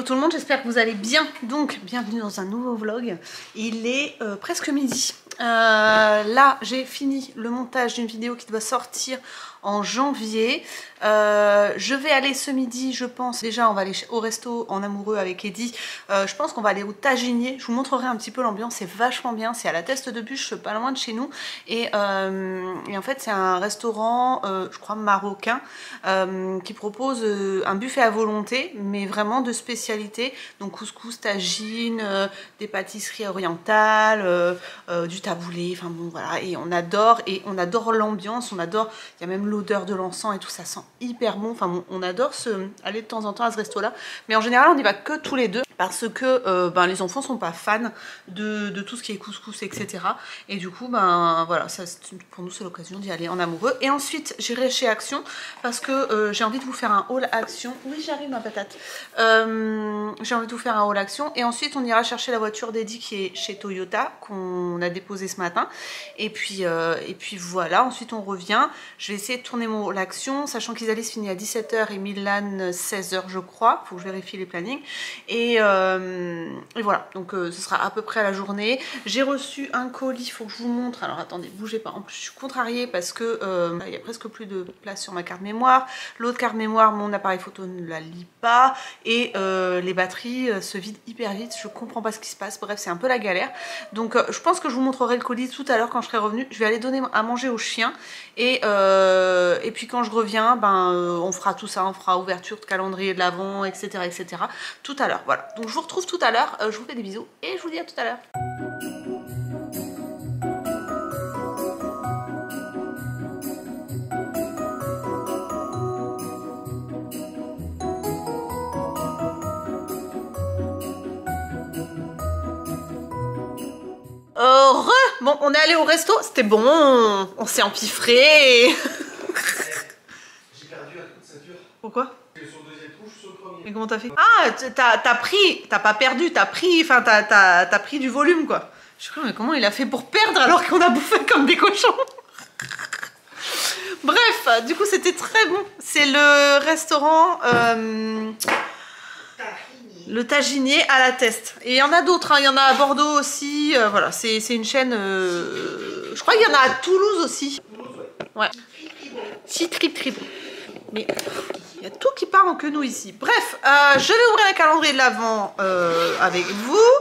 tout le monde, j'espère que vous allez bien. Donc, bienvenue dans un nouveau vlog. Il est presque midi. Là, j'ai fini le montage d'une vidéo qui doit sortir en janvier. Je vais aller ce midi, je pense. Déjà, on va aller au resto en amoureux avec Eddie. Je pense qu'on va aller au Taginier. Je vous montrerai un petit peu l'ambiance. C'est vachement bien. C'est à la Teste de Buch, pas loin de chez nous. Et en fait, c'est un restaurant, je crois, marocain, qui propose un buffet à volonté, mais vraiment de spécialité. Donc, couscous, tagine, des pâtisseries orientales, du taboulé. Enfin bon, voilà. Et on adore l'ambiance. On adore. Il y a même l'odeur de l'encens et tout, ça sent hyper bon. Enfin bon, on adore aller de temps en temps à ce resto là, mais en général on n'y va que tous les deux parce que les enfants sont pas fans de tout ce qui est couscous, etc. Et du coup voilà, ça, pour nous c'est l'occasion d'y aller en amoureux. Et ensuite j'irai chez Action parce que j'ai envie de vous faire un haul Action. Oui, j'arrive ma patate. J'ai envie de vous faire un haul Action et ensuite on ira chercher la voiture d'Eddie qui est chez Toyota, qu'on a déposée ce matin. Et puis voilà, ensuite on revient. Je vais essayer de tourner mon haul Action, sachant qu'ils allaient se finir à 17 h et Milan 16 h je crois. Faut que je vérifie les plannings. Et voilà, donc ce sera à peu près la journée. J'ai reçu un colis, il faut que je vous montre. Alors attendez, bougez pas. En plus je suis contrariée parce que il y a presque plus de place sur ma carte mémoire. L'autre carte mémoire, mon appareil photo ne la lit pas. Et les batteries se vident hyper vite. Je comprends pas ce qui se passe. Bref, c'est un peu la galère. Donc je pense que je vous montrerai le colis tout à l'heure quand je serai revenue. Je vais aller donner à manger aux chiens. Et puis quand je reviens, on fera tout ça. On fera ouverture de calendrier de l'Avent, etc., etc. tout à l'heure. Voilà, donc je vous retrouve tout à l'heure, je vous fais des bisous et je vous dis à tout à l'heure. Bon, on est allé au resto, c'était bon, on s'est empiffré. J'ai perdu un coup de ceinture. Pourquoi? Sur le deuxième trou, je suis sur le premier. Mais comment t'as fait? Ah, t'as pris, t'as pas perdu, t'as pris du volume quoi. Je sais pas, mais comment il a fait pour perdre alors qu'on a bouffé comme des cochons? Bref, du coup c'était très bon. C'est le restaurant le Taginier à la Teste. Et il y en a d'autres, hein. Il y en a à Bordeaux aussi. Voilà, c'est une chaîne. Je crois qu'il y en a à Toulouse aussi. Ouais. Si trip. Mais il y a tout qui part en quenouille ici. Bref, je vais ouvrir les calendriers de l'Avent avec vous.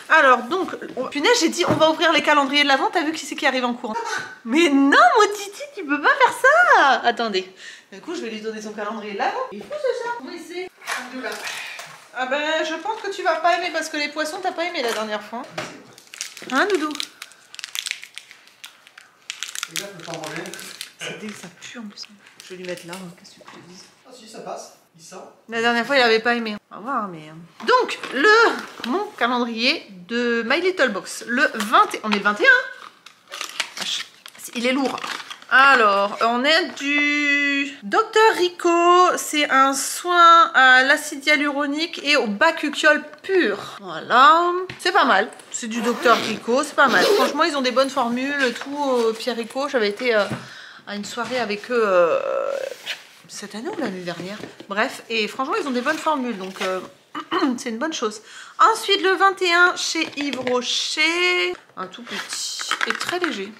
Alors donc, punaise, j'ai dit on va ouvrir les calendriers de l'Avent. T'as vu qui c'est qui arrive en courant? Mais non, mon Titi, tu peux pas faire ça. Attendez. Du coup, je vais lui donner son calendrier de l'Avent. Il est fou ce chat. Oui, c'est. Ah ben, je pense que tu vas pas aimer parce que les poissons, t'as pas aimé la dernière fois. Hein, Doudou? C'est dès que ça pue en plus. Je vais lui mettre là, qu'est-ce que tu te dis? Ah si, ça passe. Il sent. La dernière fois, il avait pas aimé. On va voir, mais... Donc, mon calendrier de My Little Box. Le 21... On est le 21, hein? Il est lourd. Alors, on est du Dr Rico. C'est un soin à l'acide hyaluronique et au bakuchiol pur. Voilà. C'est pas mal. C'est du Dr Rico, c'est pas mal. Franchement, ils ont des bonnes formules. Tout Pierre Rico. J'avais été à une soirée avec eux cette année ou l'année dernière. Bref, et franchement, ils ont des bonnes formules. Donc, c'est une bonne chose. Ensuite, le 21 chez Yves Rocher. Un tout petit et très léger.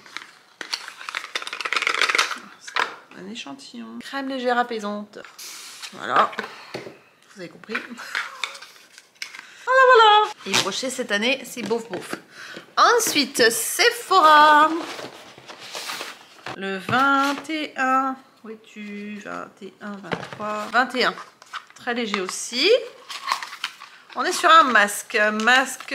Un échantillon. Crème légère apaisante. Voilà. Vous avez compris. Voilà. Et Rocher cette année, c'est bof. Ensuite, Sephora. Le 21. Où es-tu? 21, 23. 21. Très léger aussi. On est sur un masque. Masque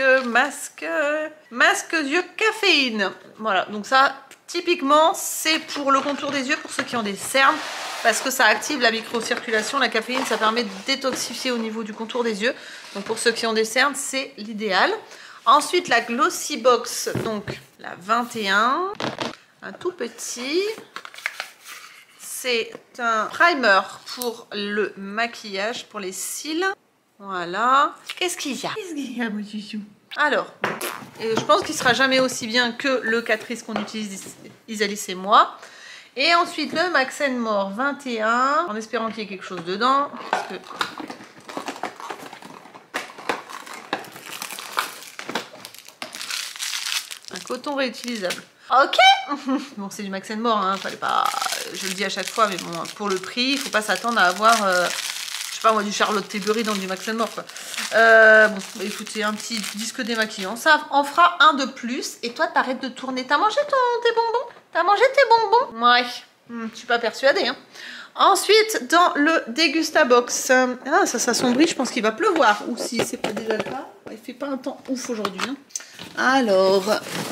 yeux caféine. Voilà. Donc ça... Typiquement, c'est pour le contour des yeux, pour ceux qui ont des cernes, parce que ça active la microcirculation. La caféine, ça permet de détoxifier au niveau du contour des yeux. Donc pour ceux qui ont des cernes, c'est l'idéal. Ensuite, la Glossy Box, donc la 21, un tout petit. C'est un primer pour le maquillage, pour les cils. Voilà. Qu'est-ce qu'il y a, mon chouchou? Alors, je pense qu'il ne sera jamais aussi bien que le Catrice qu'on utilise Isalis et moi. Et ensuite le Max & More 21, en espérant qu'il y ait quelque chose dedans. Parce que coton réutilisable. Ok. Bon, c'est du Max & More, hein, fallait pas... Je le dis à chaque fois, mais bon, pour le prix, il faut pas s'attendre à avoir... je sais pas moi, du Charlotte Tilbury dans du Max & More, quoi. Bon, bah, écoutez, un petit disque démaquillant, ça en fera un de plus. Et toi, t'arrêtes de tourner. T'as mangé tes bonbons? T'as mangé tes bonbons? Ouais, je suis pas persuadée, hein. Ensuite, dans le Dégustabox, ah, ça s'assombrit, je pense qu'il va pleuvoir. Ou si c'est pas déjà le cas, il fait pas un temps ouf aujourd'hui, hein. Alors,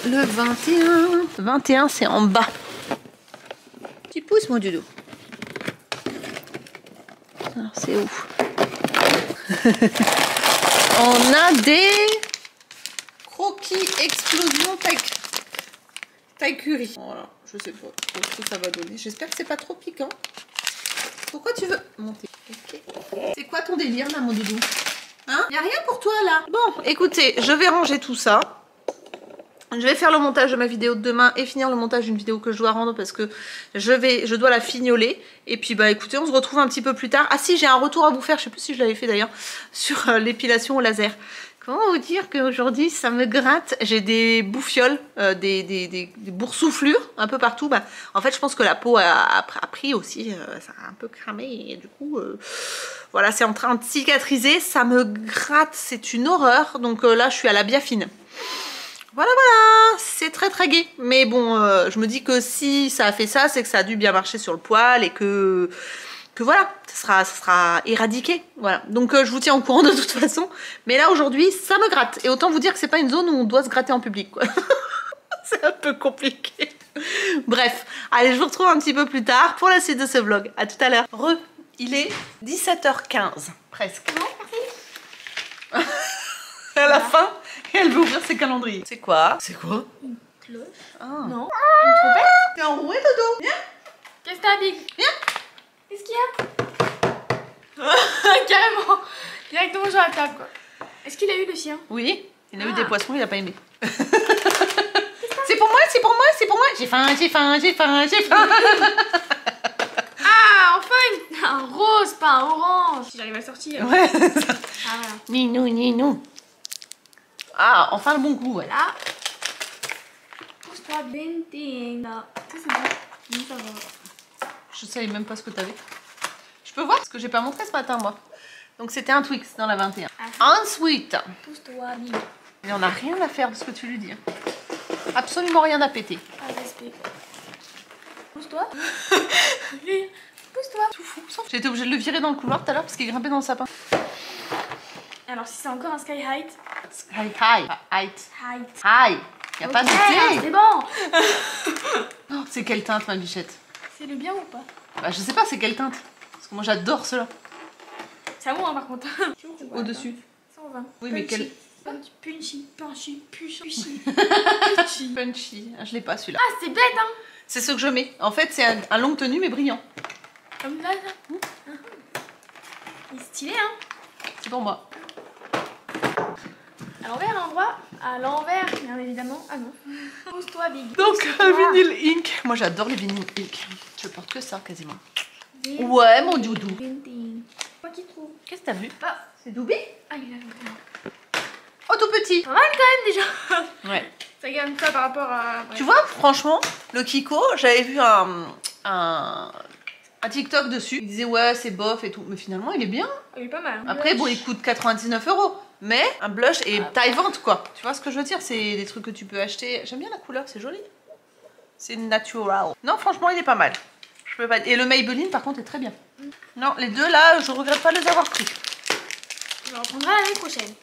le 21. 21, c'est en bas. Petit pouce, mon doudou. Alors, c'est où? On a des croquis explosion taille curry. Voilà, je sais pas trop ce que ça va donner. J'espère que c'est pas trop piquant. Pourquoi tu veux monter? Okay. C'est quoi ton délire là, mon doudou? Hein? Y a rien pour toi là? Bon, écoutez, je vais ranger tout ça. Je vais faire le montage de ma vidéo de demain et finir le montage d'une vidéo que je dois rendre parce que je dois la fignoler. Et puis bah écoutez, on se retrouve un petit peu plus tard. Ah si, j'ai un retour à vous faire, je sais plus si je l'avais fait d'ailleurs, sur l'épilation au laser. Comment vous dire qu'aujourd'hui ça me gratte? J'ai des bouffioles, des boursouflures un peu partout. Bah, en fait je pense que la peau a pris aussi, ça a un peu cramé et du coup voilà, c'est en train de cicatriser. Ça me gratte, c'est une horreur. Donc là je suis à la biafine. Voilà, c'est très très gai. Mais bon, je me dis que si ça a fait ça, c'est que ça a dû bien marcher sur le poil et que voilà, ça sera éradiqué. Voilà. Donc je vous tiens au courant de toute façon. Mais là aujourd'hui, ça me gratte. Et autant vous dire que c'est pas une zone où on doit se gratter en public, quoi. C'est un peu compliqué. Bref, allez, je vous retrouve un petit peu plus tard pour la suite de ce vlog. À tout à l'heure. Il est 17h15, presque. Non, merci. À la fin, elle veut ouvrir ses calendriers. C'est quoi? C'est quoi? Une cloche. Ah. Non. Une trompette. T'es enroué, Dodo? Viens. Qu'est-ce que t'as, Big? Viens. Qu'est-ce qu'il y a? Carrément. Directement sur la table, quoi. Est-ce qu'il a eu le sien? Oui, il a eu des poissons, il a pas aimé. C'est pour moi, c'est pour moi, c'est pour moi. J'ai faim, j'ai faim, j'ai faim, j'ai faim. Ah, enfin un rose, pas un orange. Si j'arrive à sortir. Ouais. Ah, voilà. Ninou, ninou. Ah, enfin le bon goût, ouais. Là. Pousse-toi, Bentina. Ça, c'est bon. Non, ça va. Je savais même pas ce que t'avais. Je peux voir? Parce que j'ai pas montré ce matin, moi. Donc c'était un Twix dans la 21. Ensuite, pousse-toi, Big. il en a rien à faire de ce que tu lui dis. Absolument rien à péter. Ah, respect. Pousse-toi. Pousse-toi. Tout fou. J'ai été obligée de le virer dans le couloir tout à l'heure parce qu'il grimpait dans le sapin. Alors, si c'est encore un sky height. High, high, height. Height. High. Y a pas de c'est thé. bon. Oh, c'est quelle teinte, ma bichette? C'est le bien ou pas? Bah, je sais pas, c'est quelle teinte? Parce que moi j'adore cela. C'est à moi, hein, par contre. Au-dessus. 120. Oui, mais quel. Punchy. Punchy. Ah, je l'ai pas celui-là. Ah, c'est bête, hein. C'est ce que je mets. En fait, c'est un longue tenue mais brillant. Comme là, ça. Il est stylé, hein. C'est pour moi. À l'envers, à l'endroit. À l'envers, bien évidemment. Ah non. Pousse-toi, Big. Donc, Pousse-toi. vinyle ink. Moi j'adore les vinyl ink. Je porte que ça quasiment. Ouais, mon doudou. Quoi qu'il trouve. Qu'est-ce que t'as vu? Ah, C'est Doubé? ah, il a fait. Oh, tout petit. Pas mal quand même déjà. Ouais. Ça gagne ça par rapport à. Tu vois, franchement, le Kiko, j'avais vu un TikTok dessus. Il disait ouais, c'est bof et tout. Mais finalement, il est bien. Il est pas mal. Après, bon, il coûte 99 €. Mais un blush et taille-vente, quoi. Tu vois ce que je veux dire? C'est des trucs que tu peux acheter. J'aime bien la couleur, c'est joli. C'est natural. Non, franchement, il est pas mal. Je peux pas... Et le Maybelline, par contre, est très bien. Non, les deux là, je regrette pas de les avoir pris. Je reprendrai l'année prochaine.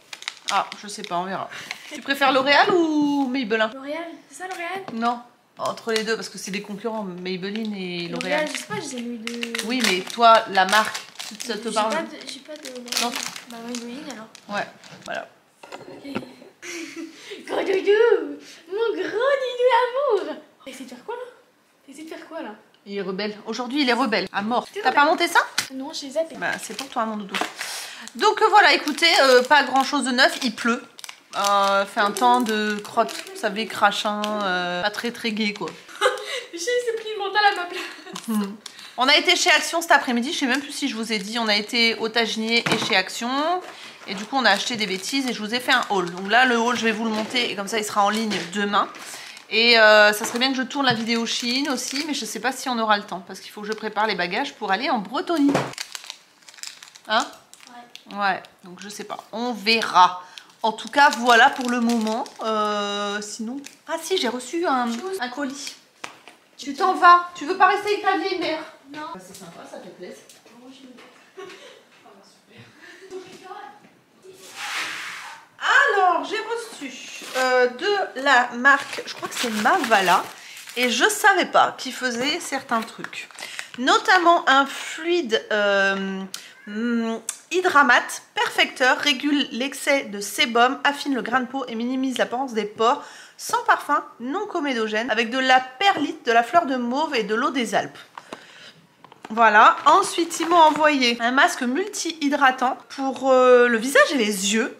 Ah, je sais pas, on verra. Tu préfères L'Oréal ou Maybelline? L'Oréal, c'est ça L'Oréal? Non, entre les deux, parce que c'est des concurrents, Maybelline et L'Oréal. Je sais pas, j'ai lu de. Oui, mais toi, la marque, ça te parle? J'ai pas de. Non. Bah, Maybelline alors. Ouais, voilà. Gros doudou. Mon gros doudou amour. T'essaies de faire quoi là? T'essaies de faire quoi là? Il est rebelle. Aujourd'hui, il est rebelle, à mort. T'as pas monté ça? Non, j'ai zappé. Bah, c'est pour toi, mon doudou. Donc voilà, écoutez, pas grand chose de neuf, il pleut. Fait un temps de crotte, vous savez, crachin, pas très très gai quoi. J'ai ce pli mental à ma place. On a été chez Action cet après-midi, je sais même plus si je vous ai dit, on a été au Taginier et chez Action. Et du coup on a acheté des bêtises et je vous ai fait un haul. Donc là le haul je vais vous le monter et comme ça il sera en ligne demain. Et ça serait bien que je tourne la vidéo Chine aussi, mais je sais pas si on aura le temps, parce qu'il faut que je prépare les bagages pour aller en Bretonie. Hein? Ouais, donc je sais pas, on verra. En tout cas, voilà pour le moment. Sinon... Ah si, j'ai reçu un colis. Tu t'en vas? Tu veux pas rester avec ta vieille mère? Non. C'est sympa, ça fait plaisir. Alors, j'ai reçu de la marque, je crois que c'est Mavala, et je savais pas qu'ils faisaient certains trucs. Notamment un fluide Hydramat Perfecteur, régule l'excès de sébum, affine le grain de peau et minimise l'apparence des pores, sans parfum, non comédogène, avec de la perlite, de la fleur de mauve et de l'eau des Alpes. Voilà, ensuite ils m'ont envoyé un masque multi-hydratant pour le visage et les yeux.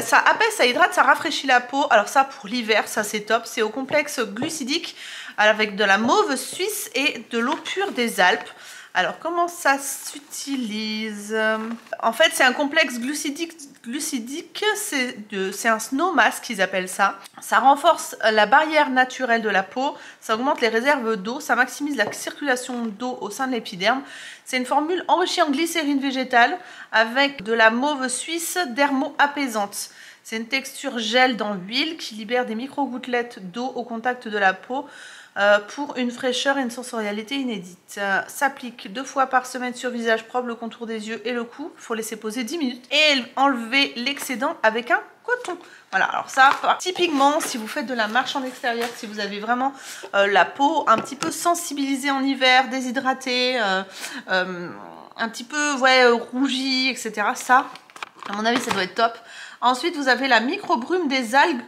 Ça apaise, ça hydrate, ça rafraîchit la peau. Alors ça pour l'hiver, ça c'est top. C'est au complexe glucidique avec de la mauve suisse et de l'eau pure des Alpes. Alors comment ça s'utilise? En fait c'est un complexe glucidique, c'est un snow mask qu'ils appellent ça. Ça renforce la barrière naturelle de la peau, ça augmente les réserves d'eau, ça maximise la circulation d'eau au sein de l'épiderme. C'est une formule enrichie en glycérine végétale avec de la mauve suisse dermo-apaisante. C'est une texture gel dans l'huile qui libère des micro-gouttelettes d'eau au contact de la peau pour une fraîcheur et une sensorialité inédite. S'applique 2 fois par semaine sur visage propre, le contour des yeux et le cou. Il faut laisser poser 10 minutes et enlever l'excédent avec un coton. Voilà, alors ça, typiquement, si vous faites de la marche en extérieur, si vous avez vraiment la peau un petit peu sensibilisée en hiver, déshydratée, un petit peu rougie, etc. Ça, à mon avis, ça doit être top. Ensuite, vous avez la microbrume des Alpes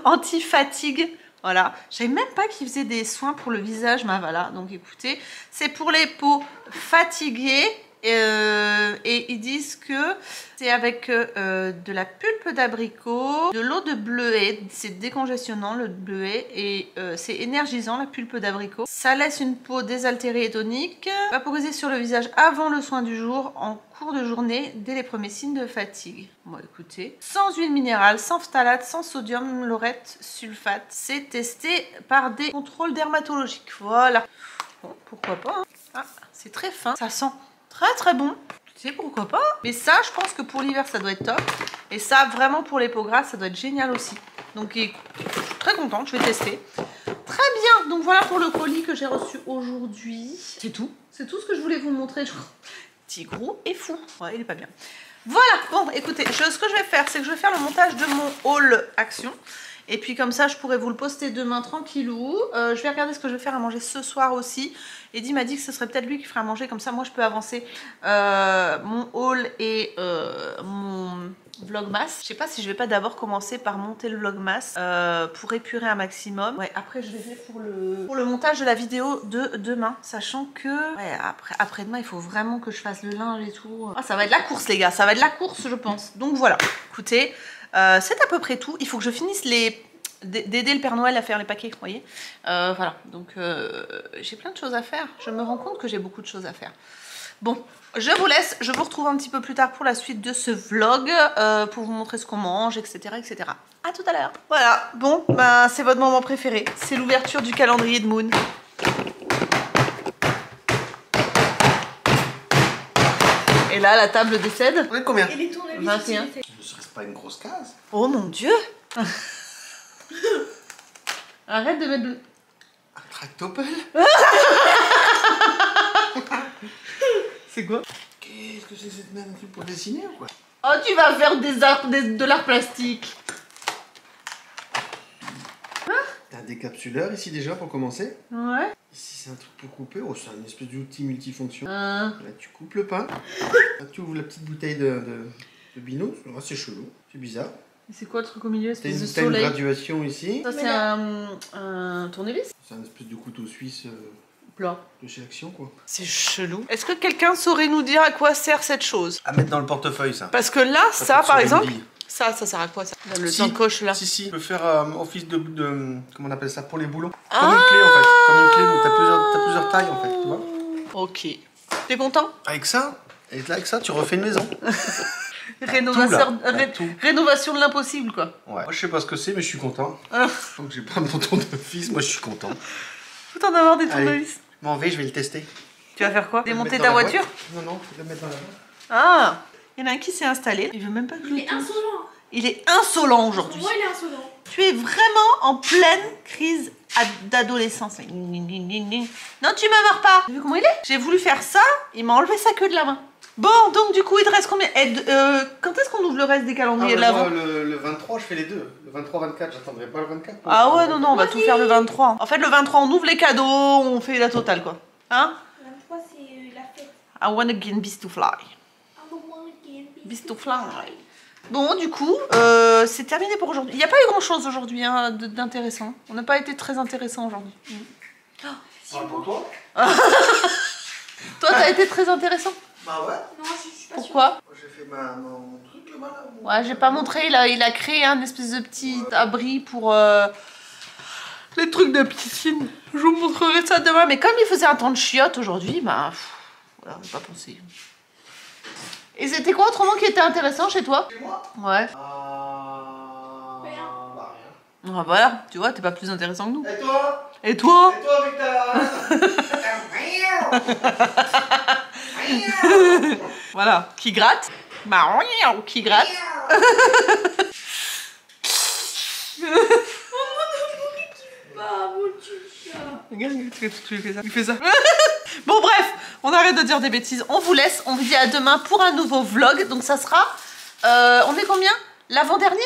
anti-fatigue. Voilà, je savais même pas qu'ils faisaient des soins pour le visage, Mavala. Donc écoutez, c'est pour les peaux fatiguées. Et ils disent que c'est avec de la pulpe d'abricot, de l'eau de bleuet, c'est décongestionnant le bleuet et c'est énergisant la pulpe d'abricot. Ça laisse une peau désaltérée et tonique, vaporisée sur le visage avant le soin du jour, en cours de journée, dès les premiers signes de fatigue. Bon écoutez, sans huile minérale, sans phtalate, sans sodium, laurette, sulfate, c'est testé par des contrôles dermatologiques. Voilà. Bon, pourquoi pas hein. Ah, c'est très fin, ça sent très bon, tu sais pourquoi pas. Mais ça je pense que pour l'hiver ça doit être top. Et ça vraiment pour les peaux grasses ça doit être génial aussi. Donc je suis très contente, je vais tester. Très bien, donc voilà pour le colis que j'ai reçu aujourd'hui. C'est tout ce que je voulais vous montrer. Tigrou est fou, ouais il est pas bien. Voilà, bon écoutez, ce que je vais faire c'est que je vais faire le montage de mon haul action. Et puis comme ça je pourrais vous le poster demain tranquillou. Je vais regarder ce que je vais faire à manger ce soir aussi. Eddie m'a dit que ce serait peut-être lui qui ferait à manger, comme ça moi je peux avancer mon haul et mon vlogmas. Je sais pas si je vais pas d'abord commencer par monter le vlogmas pour épurer un maximum. Ouais, après je verrai pour le montage de la vidéo de demain, sachant que ouais, après-demain il faut vraiment que je fasse le linge et tout. Ah, ça va être la course les gars, ça va être la course je pense. Donc voilà, écoutez, c'est à peu près tout. Il faut que je finisse d'aider le Père Noël à faire les paquets, vous voyez. Voilà, donc j'ai plein de choses à faire. Je me rends compte que j'ai beaucoup de choses à faire. Bon, je vous laisse. Je vous retrouve un petit peu plus tard pour la suite de ce vlog, pour vous montrer ce qu'on mange, etc., etc. À tout à l'heure. Voilà, bon, ben, c'est votre moment préféré. C'est l'ouverture du calendrier de Moon. Et là, la table décède. On est combien? Et les tournevis 21. Ne serait-ce pas une grosse case? Oh mon Dieu. Arrête de mettre... Un tractopelle? C'est quoi? Qu'est-ce que c'est cette merde pour dessiner ou quoi? Oh, tu vas faire de l'art plastique. T'as un décapsuleur ici déjà pour commencer. Ouais. Ici c'est un truc pour couper. Oh, c'est un espèce d'outil multifonction. Ah. Là tu coupes le pain. Là tu ouvres la petite bouteille de binous. Oh, c'est chelou, c'est bizarre. C'est quoi le truc au milieu? T'as Espèce de une soleil. graduation ici. Ça c'est un tournevis C'est un espèce de couteau suisse plat. de chez Action quoi. C'est chelou. Est-ce que quelqu'un saurait nous dire à quoi sert cette chose? À mettre dans le portefeuille ça. Parce que là, ça par sur une exemple, bille. ça sert à quoi ça? Le Si. encoche là. Si, peut faire office de... Comment on appelle ça? Pour les boulons. Comme une clé en fait. Comme une clé, mais t'as plusieurs tailles en fait, tu vois. Ok. T'es content? Avec ça, tu refais une maison. Rénovation de l'impossible, quoi. Ouais. Moi, je sais pas ce que c'est, mais je suis content. Donc, j'ai pas mon tournevis, moi, je suis content. Faut en avoir des tournevis. Je m'en vais, je vais le tester. Tu vas faire quoi? Démonter ta voiture? Non, je vais le mettre dans la boîte. Ah, il y en a un qui s'est installé. Il veut même pas que Il est insolent. Il est insolent aujourd'hui. Moi, il est insolent. Tu es vraiment en pleine crise d'adolescence. Non, tu me marres pas. Tu vu comment il est? J'ai voulu faire ça, il m'a enlevé sa queue de la main. Bon, donc du coup, il te reste combien? Quand est-ce qu'on ouvre le reste des calendriers de l'avant? Le 23, je fais les deux. Le 23-24, j'attendrai pas le 24. Ah ouais, non, on va tout faire le 23. En fait, le 23, on ouvre les cadeaux, on fait la totale, quoi. Hein? Le 23, c'est la fête. I wanna get beast to fly. Beast to fly. Bon, du coup, c'est terminé pour aujourd'hui. Il n'y a pas eu grand-chose aujourd'hui hein, d'intéressant. On n'a pas été très intéressant aujourd'hui. Pour toi? Toi, t'as été très intéressant? Bah ouais. Non, je suis pas Pourquoi? J'ai fait mon truc là-bas. Ouais, j'ai pas montré. Il a créé un espèce de petit abri pour les trucs de piscine. Je vous montrerai ça demain. Mais comme il faisait un temps de chiotte aujourd'hui, bah, voilà, on n'a pas pensé. Et c'était quoi autrement qui était intéressant chez toi? Chez moi? Ouais. Bah rien. Ah, voilà, tu vois, t'es pas plus intéressant que nous. Et toi? Et toi? Et toi avec ta... Voilà, qui gratte. Bah, qui gratte. Regarde, il fait ça. Bon bref, on arrête de dire des bêtises. On vous laisse, on vous dit à demain pour un nouveau vlog. Donc ça sera, on est combien? L'avant-dernier?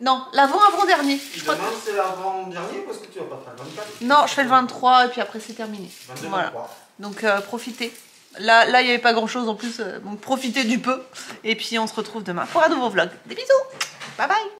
Non, l'avant-avant-dernier. Demain c'est l'avant-dernier parce que tu vas pas faire le 24. Non, je fais le 23 et puis après c'est terminé. 22, voilà. 23. Donc profitez. Là, il n'y avait pas grand-chose en plus, donc profitez du peu. Et puis on se retrouve demain pour un nouveau vlog. Des bisous. Bye bye.